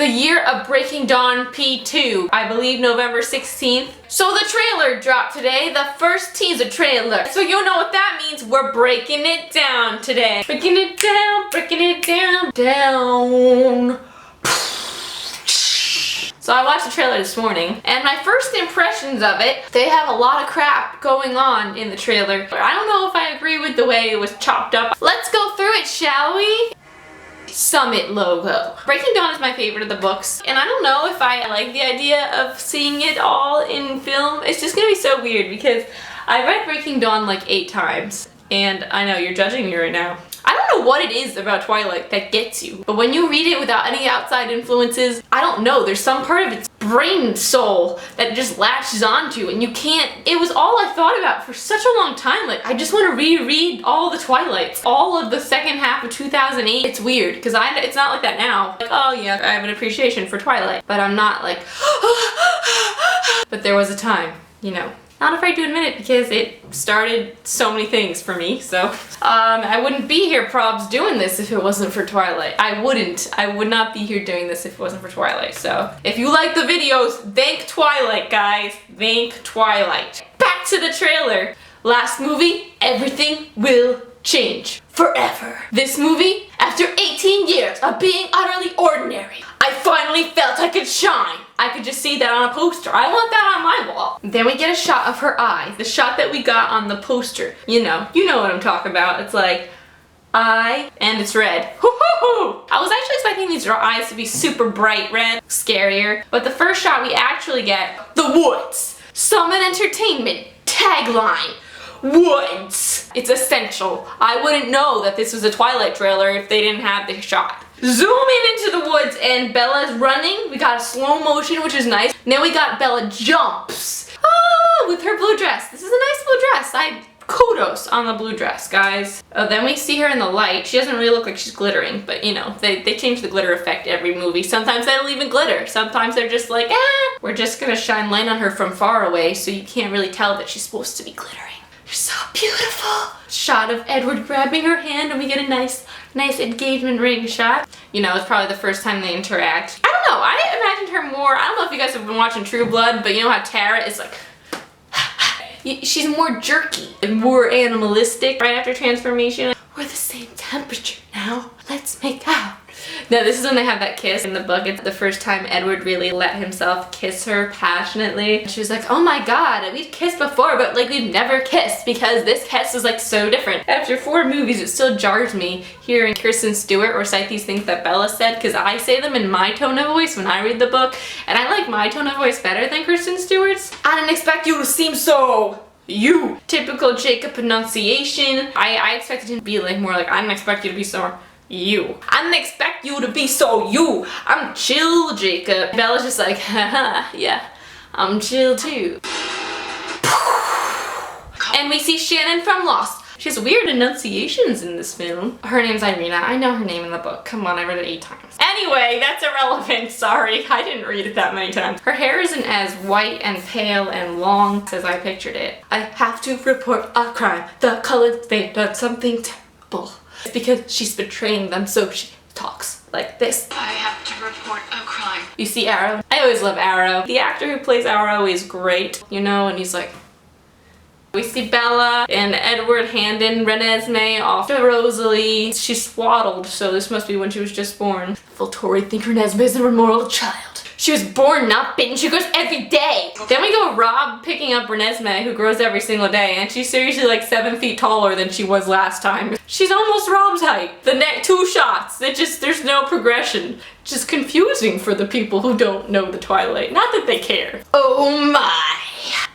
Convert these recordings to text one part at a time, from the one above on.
year of Breaking Dawn P2. I believe November 16th. So the trailer dropped today, the first teaser trailer. So you know what that means. We're breaking it down today. Breaking it down, down. So I watched the trailer this morning, and my first impressions of it, they have a lot of crap going on in the trailer. I don't know if I agree with the way it was chopped up. Let's go through it, shall we? Summit logo. Breaking Dawn is my favorite of the books, and I don't know if I like the idea of seeing it all in film. It's just gonna be so weird because I read Breaking Dawn like 8 times, and I know you're judging me right now. I don't know what it is about Twilight that gets you, but when you read it without any outside influences, I don't know, there's some part of its brain soul that just latches onto, and you can't, it was all I thought about for such a long time. Like, I just want to reread all the Twilights, all of the second half of 2008. It's weird, because it's not like that now. Like, oh yeah, I have an appreciation for Twilight, but I'm not like, but there was a time, you know. Not afraid to admit it because it started so many things for me, so. I wouldn't be here, probs, doing this if it wasn't for Twilight. I would not be here doing this if it wasn't for Twilight, so. If you like the videos, thank Twilight, guys. Thank Twilight. Back to the trailer. Last movie, everything will change forever. This movie, after 18 years of being utterly ordinary, I finally felt I could shine. I could just see that on a poster. I want that on my wall. Then we get a shot of her eye, the shot that we got on the poster. You know what I'm talking about. It's like, eye, and it's red. Woo-hoo-hoo! I was actually expecting these eyes to be super bright red, scarier, but the first shot we actually get, the woods. Summit Entertainment, tagline, woods. It's essential. I wouldn't know that this was a Twilight trailer if they didn't have this shot. Zoom in into the woods and Bella's running. We got a slow motion, which is nice. And then we got Bella jumps. Ah, with her blue dress. This is a nice blue dress. Kudos on the blue dress, guys. Oh, then we see her in the light. She doesn't really look like she's glittering, but you know, they change the glitter effect every movie. Sometimes they don't even glitter. Sometimes they're just like, we're just gonna shine light on her from far away so you can't really tell that she's supposed to be glittering. You're so beautiful. Shot of Edward grabbing her hand, and we get a nice engagement ring shot. You know, it's probably the first time they interact. I don't know, I imagined her more, I don't know if you guys have been watching True Blood, but you know how Tara is like, she's more jerky and more animalistic right after transformation. We're the same temperature now. Let's make out. Now this is when they have that kiss in the book. It's the first time Edward really let himself kiss her passionately. She was like, oh my god, we've kissed before, but like we've never kissed because this kiss is like so different. After 4 movies, it still jars me hearing Kristen Stewart recite these things that Bella said, because I say them in my tone of voice when I read the book, and I like my tone of voice better than Kristen Stewart's. I didn't expect you to seem so you. Typical Jacob pronunciation. I expected him to be like more like, I didn't expect you to be so you. I didn't expect you to be so you. I'm chill, Jacob. Bella's just like, haha, yeah, I'm chill too. And we see Shannon from Lost. She has weird enunciations in this film. Her name's Irina. I know her name in the book. Come on, I read it 8 times. Anyway, that's irrelevant. Sorry, I didn't read it that many times. Her hair isn't as white and pale and long as I pictured it. I have to report a crime. The colors, they've done something terrible. It's because she's betraying them, so she talks like this. I have to report a crime. You see Arrow? I always love Arrow. The actor who plays Arrow is great, you know, and he's like... We see Bella and Edward handing Renesmee off to Rosalie. She's swaddled, so this must be when she was just born. Volturi think Renesmee is an immoral child. She was born, not bitten. She grows every day. Then we go Rob picking up Renesmee, who grows every single day, and she's seriously like 7 feet taller than she was last time. She's almost Rob's height. The next 2 shots, there's no progression. Just confusing for the people who don't know the Twilight. Not that they care. Oh my.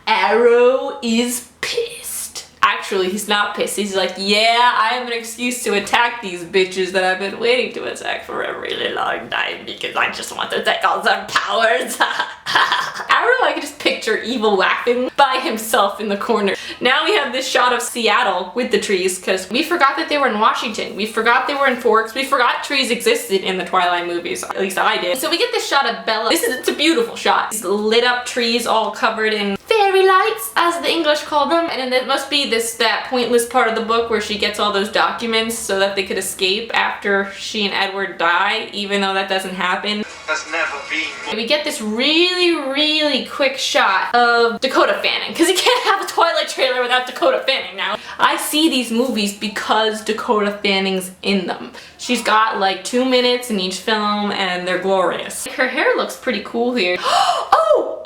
Arrow is pissed. Actually, he's not pissed. He's like, yeah, I have an excuse to attack these bitches that I've been waiting to attack for a really long time because I just want to take all their powers. Arrow, I can just picture evil laughing by himself in the corner. Now we have this shot of Seattle with the trees because we forgot that they were in Washington. We forgot they were in Forks. We forgot trees existed in the Twilight movies. At least I did. So we get this shot of Bella. It's a beautiful shot. These lit up trees all covered in fairy lights, as the English call them. And then it must be that pointless part of the book where she gets all those documents so that they could escape after she and Edward die, even though that doesn't happen. has never been more. We get this really quick shot of Dakota Fanning, because you can't have a Twilight trailer without Dakota Fanning now. I see these movies because Dakota Fanning's in them. She's got like 2 minutes in each film and they're glorious. Her hair looks pretty cool here. Oh,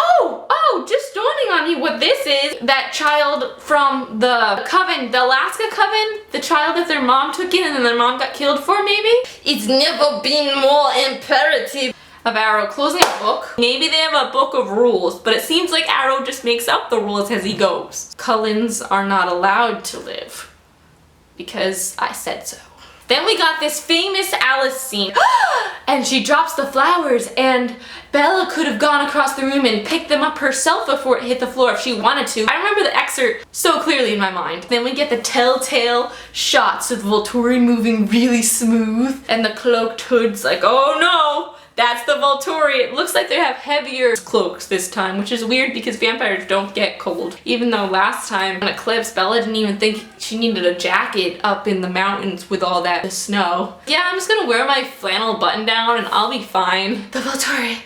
just dawning on me what this is. That child from the coven, the Alaska coven, the child that their mom took in and then their mom got killed for, maybe? It's never been more imperative. Of Arrow closing a book. Maybe they have a book of rules, but it seems like Arrow just makes up the rules as he goes. Cullens are not allowed to live because I said so. Then we got this famous Alice scene and she drops the flowers and Bella could have gone across the room and picked them up herself before it hit the floor if she wanted to. I remember the excerpt so clearly in my mind. Then we get the telltale shots of Volturi moving really smooth and the cloaked hood's like, oh no! That's the Volturi. It looks like they have heavier cloaks this time, which is weird because vampires don't get cold. Even though last time in Eclipse, Bella didn't even think she needed a jacket up in the mountains with all that snow. Yeah, I'm just gonna wear my flannel button down and I'll be fine. The Volturi,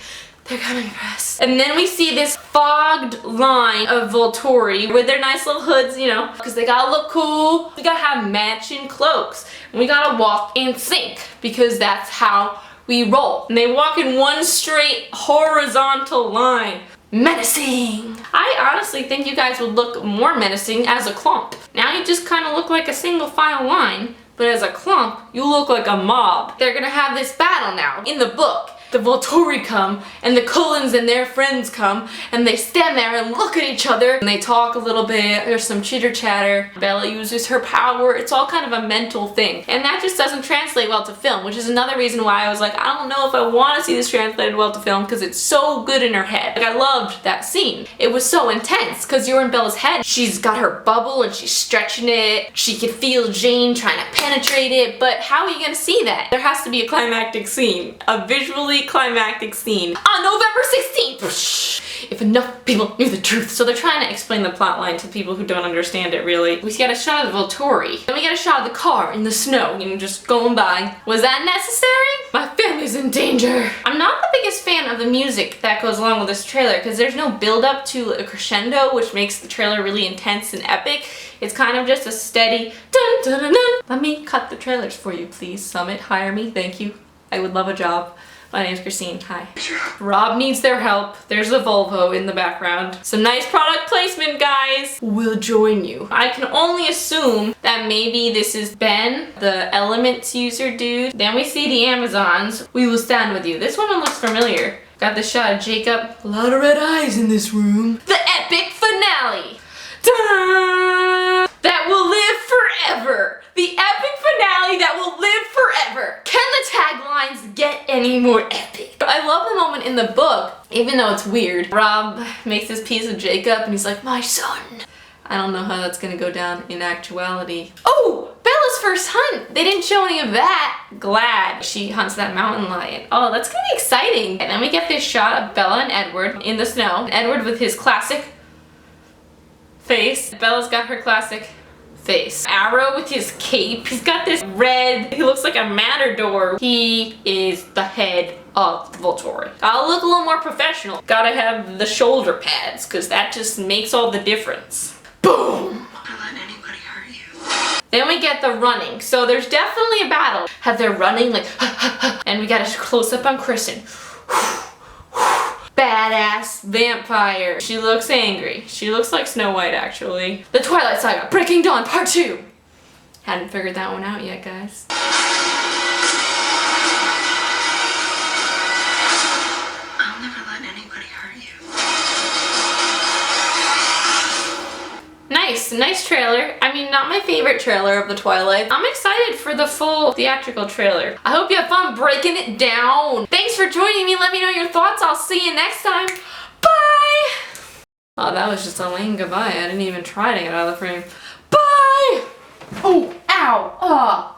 they're coming for us. And then we see this fogged line of Volturi with their nice little hoods, you know, because they gotta look cool. We gotta have matching cloaks. And we gotta walk in sync because that's how we roll. And they walk in one straight horizontal line. Menacing! I honestly think you guys would look more menacing as a clump. Now you just kind of look like a single file line, but as a clump, you look like a mob. They're gonna have this battle now. In the book, the Volturi come, and the Cullens and their friends come, and they stand there and look at each other, and they talk a little bit, there's some chitter chatter. Bella uses her power, it's all kind of a mental thing. And that just doesn't translate well to film, which is another reason why I was like, I don't know if I want to see this translated well to film, because it's so good in her head. Like, I loved that scene. It was so intense, because you're in Bella's head. She's got her bubble, and she's stretching it. She could feel Jane trying to penetrate it, but how are you gonna see that? There has to be a climactic scene. A visually climactic scene on November 16th. If enough people knew the truth. So they're trying to explain the plot line to people who don't understand it really. We got a shot of the Volturi. Then we got a shot of the car in the snow, you know, just going by. Was that necessary? My family's in danger. I'm not the biggest fan of the music that goes along with this trailer because there's no build up to a crescendo, which makes the trailer really intense and epic. It's kind of just a steady dun dun dun dun. Let me cut the trailers for you, please. Summit, hire me, thank you. I would love a job. My name's Christine, hi. Rob needs their help. There's a Volvo in the background. Some nice product placement, guys. We'll join you. I can only assume that maybe this is Ben, the Elements user dude. Then we see the Amazons. We will stand with you. This one looks familiar. Got the shot of Jacob. A lot of red eyes in this room. The epic finale. Ta-da! That will live forever. The epic finale that will live forever. Can the taglines get any more epic? I love the moment in the book, even though it's weird. Rob makes this piece of Jacob and he's like, my son. I don't know how that's gonna go down in actuality. Oh, Bella's first hunt. They didn't show any of that. Glad she hunts that mountain lion. Oh, that's gonna be exciting. And then we get this shot of Bella and Edward in the snow. Edward with his classic face. Bella's got her classic face. Arrow with his cape. He's got this red, he looks like a matador. He is the head of Volturi. I'll look a little more professional. Gotta have the shoulder pads, because that just makes all the difference. Boom! Don't let anybody hurt you. Then we get the running. So there's definitely a battle. Have they're running like, and we got a close up on Kristen. Badass vampire. She looks angry. She looks like Snow White, actually. The Twilight Saga, Breaking Dawn, Part 2. Hadn't figured that one out yet, guys. I'll never let anybody hurt you. Nice trailer. I mean, not my favorite trailer of the Twilight. I'm excited for the full theatrical trailer. I hope you have fun breaking it down. Thanks for joining me. Let me know your thoughts. I'll see you next time. Bye! Oh, that was just a lame goodbye. I didn't even try to get out of the frame. Bye! Oh, ow!